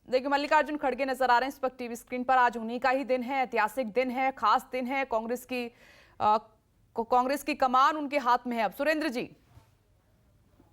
देखिए, मल्लिकार्जुन खड़गे नजर आ रहे हैं इस वक्त टीवी स्क्रीन पर। आज उन्हीं का ही दिन है, ऐतिहासिक दिन है, खास दिन है। कांग्रेस की कमान उनके हाथ में है। अब सुरेंद्र जी,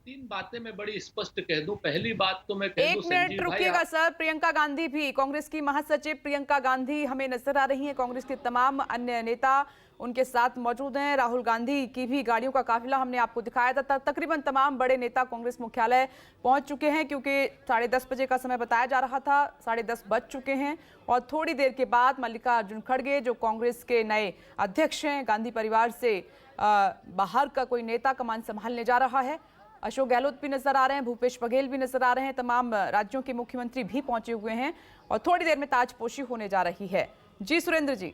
तीन बातें मैं बड़ी स्पष्ट कह दूं। पहली बात तो मैं कह दूं एक मिनट संजीव भाई रुकिएगा आप। सर। प्रियंका गांधी भी, कांग्रेस की महासचिव प्रियंका गांधी हमें नजर आ रही हैं। कांग्रेस के तमाम अन्य नेता उनके साथ मौजूद हैं। राहुल गांधी की भी गाड़ियों का काफिला हमने आपको दिखाया था। तकरीबन तमाम बड़े नेता कांग्रेस मुख्यालय पहुंच चुके हैं, क्योंकि 10:30 बजे का समय बताया जा रहा था। 10:30 बज चुके हैं और थोड़ी देर के बाद मल्लिकार्जुन खड़गे, जो कांग्रेस के नए अध्यक्ष हैं, गांधी परिवार से बाहर का कोई नेता कमान संभालने जा रहा है। अशोक गहलोत भी नजर आ रहे हैं, भूपेश बघेल भी नजर आ रहे हैं, तमाम राज्यों के मुख्यमंत्री भी पहुंचे हुए हैं और थोड़ी देर में ताजपोशी होने जा रही है। जी सुरेंद्र जी।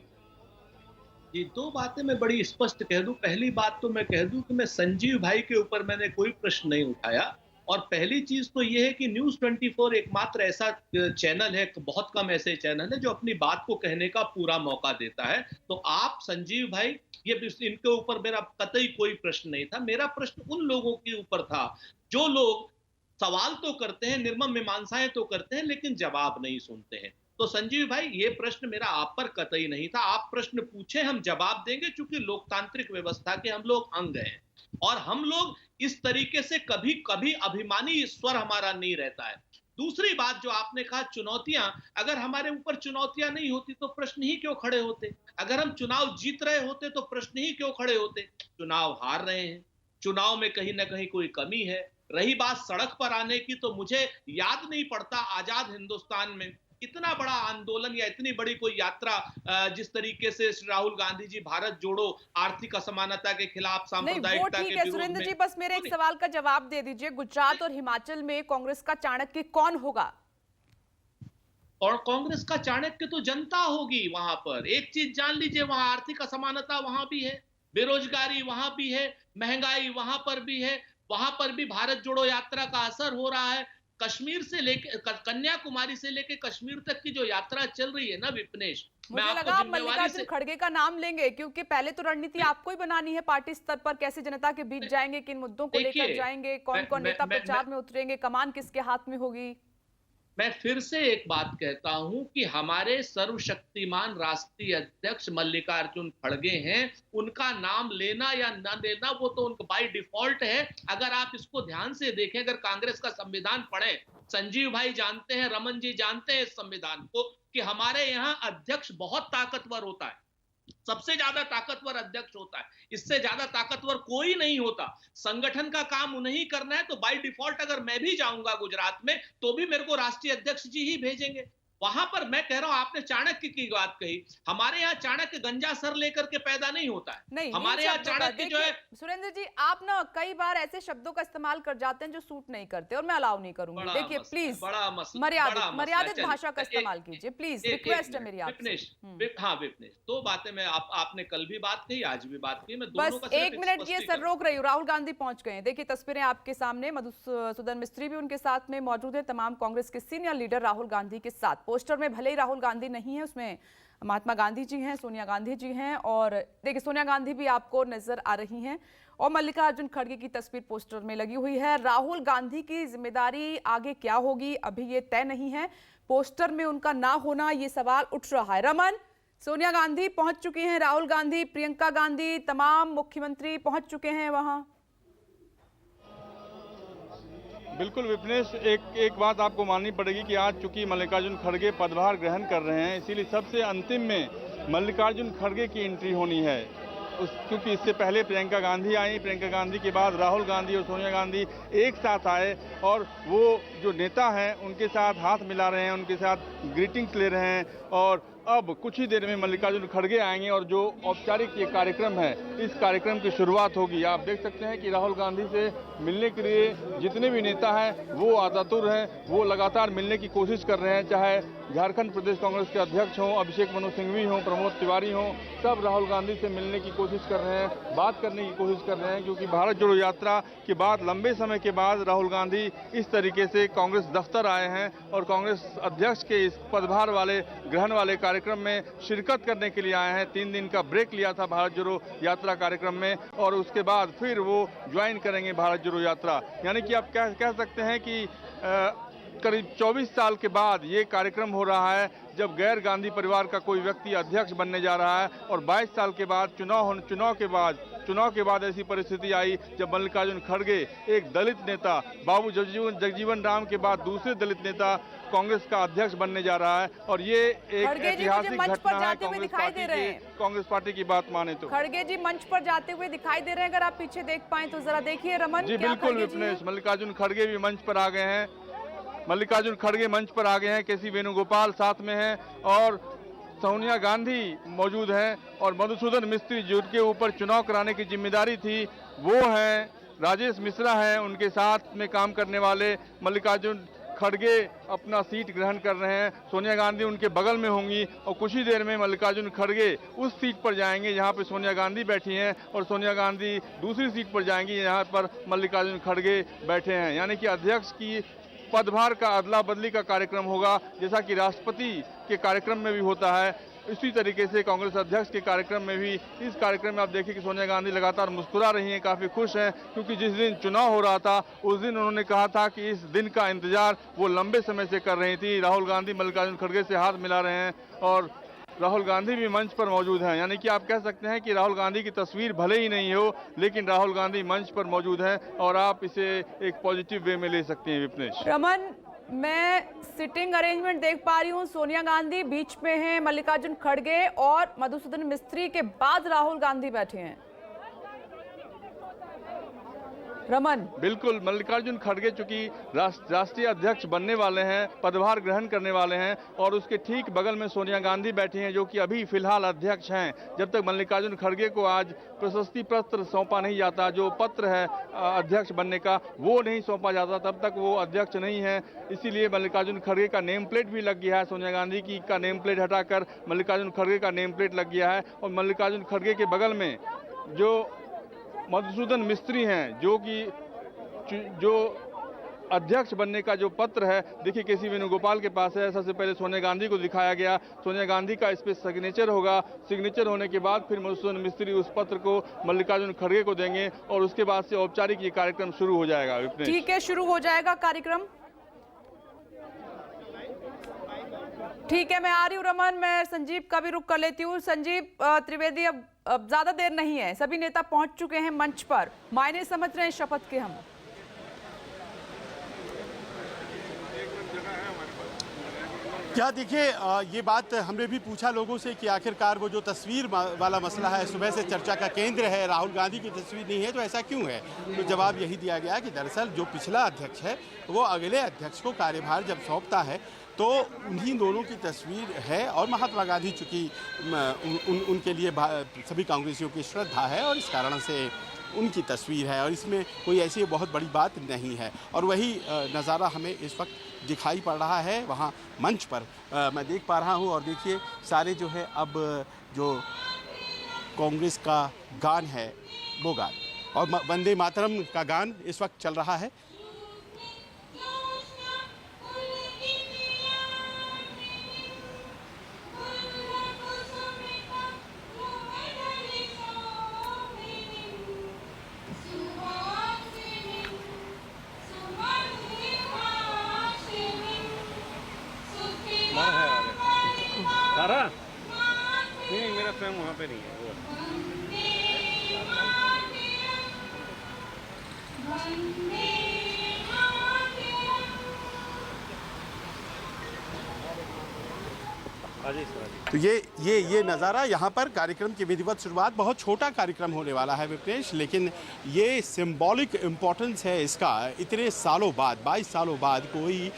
जी, दो बातें मैं बड़ी स्पष्ट कह दूं। पहली बात तो मैं कह दूं कि मैं संजीव भाई के ऊपर मैंने कोई प्रश्न नहीं उठाया। और पहली चीज तो यह है कि न्यूज़ 24 एकमात्र ऐसा चैनल है, बहुत कम ऐसे चैनल है जो अपनी बात को कहने का पूरा मौका देता है। तो आप संजीव भाई, ये इनके ऊपर मेरा कतई कोई प्रश्न नहीं था। मेरा प्रश्न उन लोगों के ऊपर था जो लोग सवाल तो करते हैं, निर्मम मीमांसाएं तो करते हैं, लेकिन जवाब नहीं सुनते हैं। तो संजीव भाई, ये प्रश्न मेरा आप पर कतई नहीं था। आप प्रश्न पूछे, हम जवाब देंगे, क्योंकि लोकतांत्रिक व्यवस्था के हम लोग अंग हैं। और हम लोग इस तरीके से कभी कभी अभिमानी स्वर हमारा नहीं रहता है। दूसरी बात जो आपने कहा, चुनौतियां, अगर हमारे ऊपर चुनौतियां नहीं होती तो प्रश्न ही क्यों खड़े होते? अगर हम चुनाव जीत रहे होते तो प्रश्न ही क्यों खड़े होते? चुनाव हार रहे हैं, चुनाव में कहीं ना कहीं कोई कमी है। रही बात सड़क पर आने की, तो मुझे याद नहीं पड़ता आजाद हिंदुस्तान में इतना बड़ा आंदोलन या इतनी बड़ी कोई यात्रा, जिस तरीके से राहुल गांधी जी भारत जोड़ो, आर्थिक असमानता के खिलाफ, नहीं, वो सांप्रदायिकता ठीक के है विरोध सुरेंद्र में। जी, बस मेरे एक सवाल का जवाब दे दीजिए। गुजरात और हिमाचल में कांग्रेस का चाणक्य कौन होगा? और कांग्रेस का चाणक्य तो जनता होगी। वहां पर एक चीज जान लीजिए, वहां आर्थिक असमानता वहां भी है, बेरोजगारी वहां भी है, महंगाई वहां पर भी है। वहां पर भी भारत जोड़ो यात्रा का असर हो रहा है। कश्मीर से लेके कन्याकुमारी से लेके कश्मीर तक की जो यात्रा चल रही है ना विपनेश, मैं मुझे आपको लगा आप जिम्मेवारी मल्लिकार्जुन से। खड़गे का नाम लेंगे, क्योंकि पहले तो रणनीति आपको ही बनानी है पार्टी स्तर पर। कैसे जनता के बीच जाएंगे, किन मुद्दों को लेकर देखिए, जाएंगे, कौन मैं कौन मैं नेता मैं मैं प्रचार में उतरेंगे, कमान किसके हाथ में होगी? मैं फिर से एक बात कहता हूं कि हमारे सर्वशक्तिमान राष्ट्रीय अध्यक्ष मल्लिकार्जुन खड़गे हैं। उनका नाम लेना या न लेना वो तो उनका बाय डिफॉल्ट है। अगर आप इसको ध्यान से देखें, अगर कांग्रेस का संविधान पढ़े, संजीव भाई जानते हैं, रमन जी जानते हैं इस संविधान को, कि हमारे यहां अध्यक्ष बहुत ताकतवर होता है। सबसे ज्यादा ताकतवर अध्यक्ष होता है, इससे ज्यादा ताकतवर कोई नहीं होता। संगठन का काम उन्हें करना है, तो बाय डिफॉल्ट अगर मैं भी जाऊंगा गुजरात में, तो भी मेरे को राष्ट्रीय अध्यक्ष जी ही भेजेंगे। वहां पर मैं कह रहा हूं, आपने चाणक्य की बात कही, हमारे यहाँ चाणक्य गंजा सर लेकर के पैदा नहीं होता है। नहीं, इन हमारे यहाँ शब्दों का चाणक्य जो देखिए है। सुरेंद्र जी, आप ना कई बार ऐसे शब्दों का इस्तेमाल कर जाते हैं जो सूट नहीं करते, और मैं अलाउ नहीं करूंगी। बड़ा देखिए मसला है, प्लीज, बड़ा मसला, बड़ा मर्यादित मसला है। मर्यादित भाषा का चलिए इस्तेमाल कीजिए प्लीज, एक रिक्वेस्ट है मिनट मेरी आपसे। विपनेश। हाँ विपनेश, दो बातें मैं आपने कल भी बात कही, आज भी बात की, मैं दोनों बस का सिर्फ एक एक मिनट ये सर स्पष्टीकरण। रोक रही हूँ। राहुल गांधी पहुंच गए हैं। देखिए तस्वीरें आपके सामने, मधुसूदन मिस्त्री भी उनके साथ में मौजूद है। तमाम कांग्रेस के सीनियर लीडर राहुल गांधी के साथ। पोस्टर में भले ही राहुल गांधी नहीं है, उसमें महात्मा गांधी जी हैं, सोनिया गांधी जी हैं, और देखिए सोनिया गांधी भी आपको नजर आ रही हैं, और मल्लिकार्जुन खड़गे की तस्वीर पोस्टर में लगी हुई है। राहुल गांधी की जिम्मेदारी आगे क्या होगी अभी ये तय नहीं है। पोस्टर में उनका ना होना, ये सवाल उठ रहा है। रमन, सोनिया गांधी पहुंच चुकी हैं, राहुल गांधी, प्रियंका गांधी, तमाम मुख्यमंत्री पहुंच चुके हैं वहां। बिल्कुल विपनेश, एक बात आपको माननी पड़ेगी कि आज चूंकि मल्लिकार्जुन खड़गे पदभार ग्रहण कर रहे हैं, इसीलिए सबसे अंतिम में मल्लिकार्जुन खड़गे की एंट्री होनी है। क्योंकि इससे पहले प्रियंका गांधी आई, प्रियंका गांधी के बाद राहुल गांधी और सोनिया गांधी एक साथ आए, और वो जो नेता हैं उनके साथ हाथ मिला रहे हैं, उनके साथ ग्रीटिंग्स ले रहे हैं। और अब कुछ ही देर में मल्लिकार्जुन खड़गे आएंगे और जो औपचारिक ये कार्यक्रम है, इस कार्यक्रम की शुरुआत होगी। आप देख सकते हैं कि राहुल गांधी से मिलने के लिए जितने भी नेता हैं वो आतातुर हैं, वो लगातार मिलने की कोशिश कर रहे हैं। चाहे झारखंड प्रदेश कांग्रेस के अध्यक्ष हों, अभिषेक मनु सिंघवी हों, प्रमोद तिवारी हों, सब राहुल गांधी से मिलने की कोशिश कर रहे हैं, बात करने की कोशिश कर रहे हैं। क्योंकि भारत जोड़ो यात्रा के बाद लंबे समय के बाद राहुल गांधी इस तरीके से कांग्रेस दफ्तर आए हैं और कांग्रेस अध्यक्ष के इस पदभार वाले ग्रहण वाले कार्यक्रम में शिरकत करने के लिए आए हैं। 3 दिन का ब्रेक लिया था भारत जोड़ो यात्रा कार्यक्रम में, और उसके बाद फिर वो ज्वाइन करेंगे भारत जोड़ो यात्रा। यानी कि आप कह सकते हैं कि करीब 24 साल के बाद ये कार्यक्रम हो रहा है जब गैर गांधी परिवार का कोई व्यक्ति अध्यक्ष बनने जा रहा है। और 22 साल के बाद चुनाव के बाद ऐसी परिस्थिति आई जब मल्लिकार्जुन खड़गे, एक दलित नेता, बाबू जगजीवन राम के बाद दूसरे दलित नेता, कांग्रेस का अध्यक्ष बनने जा रहा है। और ये एक ऐतिहासिक घटना है कांग्रेस पार्टी की बात माने तो। खड़गे जी मंच पर जाते हुए दिखाई दे रहे हैं, अगर आप पीछे देख पाएं तो जरा देखिए रमन। जी बिल्कुल विपनेश, मल्लिकार्जुन खड़गे भी मंच पर आ गए हैं। मल्लिकार्जुन खड़गे मंच पर आ गए हैं, केसी वेणुगोपाल साथ में हैं और सोनिया गांधी मौजूद हैं और मधुसूदन मिस्त्री जिनके ऊपर चुनाव कराने की जिम्मेदारी थी वो हैं, राजेश मिश्रा हैं, उनके साथ में काम करने वाले। मल्लिकार्जुन खड़गे अपना सीट ग्रहण कर रहे हैं, सोनिया गांधी उनके बगल में होंगी और कुछ ही देर में मल्लिकार्जुन खड़गे उस सीट पर जाएंगे जहां पे सोनिया गांधी बैठी हैं और सोनिया गांधी दूसरी सीट पर जाएंगी यहां पर मल्लिकार्जुन खड़गे बैठे हैं। यानी कि अध्यक्ष की पदभार का अदला बदली का कार्यक्रम होगा, जैसा कि राष्ट्रपति के कार्यक्रम में भी होता है। इसी तरीके से कांग्रेस अध्यक्ष के कार्यक्रम में भी, इस कार्यक्रम में आप देखिए कि सोनिया गांधी लगातार मुस्कुरा रही हैं, काफ़ी खुश हैं, क्योंकि जिस दिन चुनाव हो रहा था उस दिन उन्होंने कहा था कि इस दिन का इंतजार वो लंबे समय से कर रही थी। राहुल गांधी मल्लिकार्जुन खड़गे से हाथ मिला रहे हैं और राहुल गांधी भी मंच पर मौजूद हैं। यानी कि आप कह सकते हैं कि राहुल गांधी की तस्वीर भले ही नहीं हो, लेकिन राहुल गांधी मंच पर मौजूद हैं और आप इसे एक पॉजिटिव वे में ले सकते हैं। विपनेश, रमन, मैं सिटिंग अरेंजमेंट देख पा रही हूँ, सोनिया गांधी बीच में हैं, मल्लिकार्जुन खड़गे और मधुसूदन मिस्त्री के बाद राहुल गांधी बैठे हैं। रमन, बिल्कुल, मल्लिकार्जुन खड़गे चूंकि राष्ट्रीय अध्यक्ष बनने वाले हैं, पदभार ग्रहण करने वाले हैं और उसके ठीक बगल में सोनिया गांधी बैठी हैं जो कि अभी फिलहाल अध्यक्ष हैं। जब तक मल्लिकार्जुन खड़गे को आज प्रशस्ति पत्र सौंपा नहीं जाता, जो पत्र है अध्यक्ष बनने का वो नहीं सौंपा जाता, तब तक वो अध्यक्ष नहीं है। इसीलिए मल्लिकार्जुन खड़गे का नेम प्लेट भी लग गया है, सोनिया गांधी की का नेम प्लेट हटाकर मल्लिकार्जुन खड़गे का नेम प्लेट लग गया है। और मल्लिकार्जुन खड़गे के बगल में जो मधुसूदन मिस्त्री हैं, जो अध्यक्ष बनने का जो पत्र है, देखिए केसी वेणुगोपाल के पास है। सबसे पहले सोनिया गांधी को दिखाया गया, सोनिया गांधी का इस पे सिग्नेचर होगा, सिग्नेचर होने के बाद फिर मधुसूदन मिस्त्री उस पत्र को मल्लिकार्जुन खड़गे को देंगे और उसके बाद से औपचारिक ये कार्यक्रम शुरू हो जाएगा। ठीक है, शुरू हो जाएगा कार्यक्रम। ठीक है, मैं आ रही हूँ रमन, मैं संजीव का भी रुख कर लेती हूँ। संजीव त्रिवेदी, अब ज्यादा देर नहीं है, सभी नेता पहुंच चुके हैं मंच पर, मायने समझ रहे हैं शपथ के हम। क्या देखिए, ये बात हमने भी पूछा लोगों से कि आखिरकार वो जो तस्वीर वाला मसला है, सुबह से चर्चा का केंद्र है, राहुल गांधी की तस्वीर नहीं है, तो ऐसा क्यों है? तो जवाब यही दिया गया कि दरअसल जो पिछला अध्यक्ष है वो अगले अध्यक्ष को कार्यभार जब सौंपता है तो उन्हीं दोनों की तस्वीर है और महात्मा गांधी चूँकि उनके लिए सभी कांग्रेसियों की श्रद्धा है और इस कारण से उनकी तस्वीर है और इसमें कोई ऐसी बहुत बड़ी बात नहीं है। और वही नज़ारा हमें इस वक्त दिखाई पड़ रहा है वहाँ मंच पर, मैं देख पा रहा हूँ। और देखिए सारे जो है अब जो कांग्रेस का गान है वो गान और वंदे मातरम का गान इस वक्त चल रहा है। नहीं, मेरा स्वयं वहाँ पे नहीं है। तो ये नज़ारा यहाँ पर कार्यक्रम की विधिवत शुरुआत, बहुत छोटा कार्यक्रम होने वाला है विपनेश, लेकिन ये सिंबॉलिक इम्पोर्टेंस है इसका। इतने सालों बाद, 22 सालों बाद कोई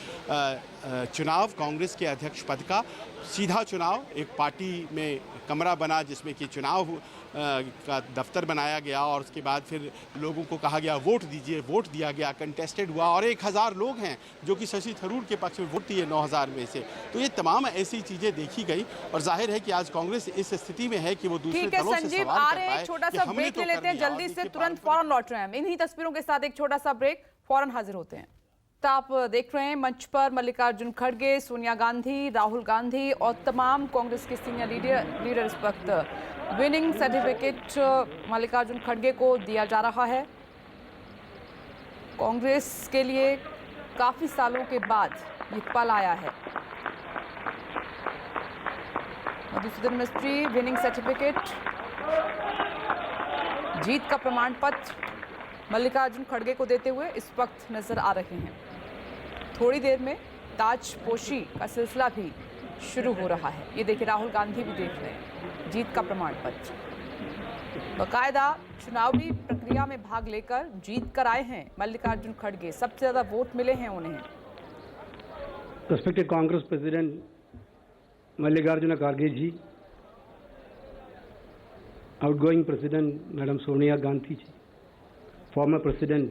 चुनाव कांग्रेस के अध्यक्ष पद का, सीधा चुनाव, एक पार्टी में कमरा बना जिसमें कि चुनाव का दफ्तर बनाया गया और उसके बाद फिर लोगों को कहा गया वोट दीजिए, वोट दिया गया, कंटेस्टेड हुआ और 1000 लोग हैं जो कि शशि थरूर के पक्ष में वोट दिए 9000 में से। तो ये तमाम ऐसी चीज़ें देखी गई और जाहिर है कि आज कांग्रेस इस स्थिति में है कि वो दूसरे दलों से सवाल कर पाए। छोटा सा ब्रेक ले लेते हैं, जल्दी से तुरंत फौरन लौट रहे हैं। इन्हीं तस्वीरों के साथ एक छोटा सा ब्रेक, फौरन हाजिर होते हैं। तो आप देख रहे हैं मंच पर मल्लिकार्जुन खड़गे, सोनिया गांधी, राहुल गांधी और तमाम कांग्रेस के सीनियर लीडर इस वक्त विनिंग सर्टिफिकेट मल्लिकार्जुन खड़गे को दिया जा रहा है। कांग्रेस के लिए काफी सालों के बाद ये पल आया है। मधुसूदन मिस्ट्री विनिंग सर्टिफिकेट, जीत का प्रमाण पत्र मल्लिकार्जुन खड़गे को देते हुए इस वक्त नजर आ रहे हैं। थोड़ी देर में ताजपोशी का सिलसिला भी शुरू हो रहा है। ये देखिए राहुल गांधी भी देख रहे हैं जीत का प्रमाण पत्र। बाकायदा चुनावी प्रक्रिया में भाग लेकर जीत कर आए हैं मल्लिकार्जुन खड़गे। सबसे ज्यादा वोट मिले हैं उन्हें। Respected Congress President Mallikarjuna Kharge ji, outgoing President Madam Sonia Gandhi ji, former President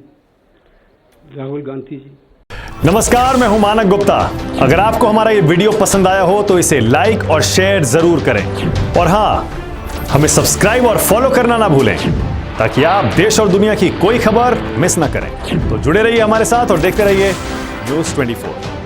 Rahul Gandhi ji। नमस्कार, मैं हूं मानक गुप्ता। अगर आपको हमारा ये वीडियो पसंद आया हो तो इसे लाइक और शेयर जरूर करें और हां, हमें सब्सक्राइब और फॉलो करना ना भूलें ताकि आप देश और दुनिया की कोई खबर मिस ना करें। तो जुड़े रहिए हमारे साथ और देखते रहिए न्यूज़ 24।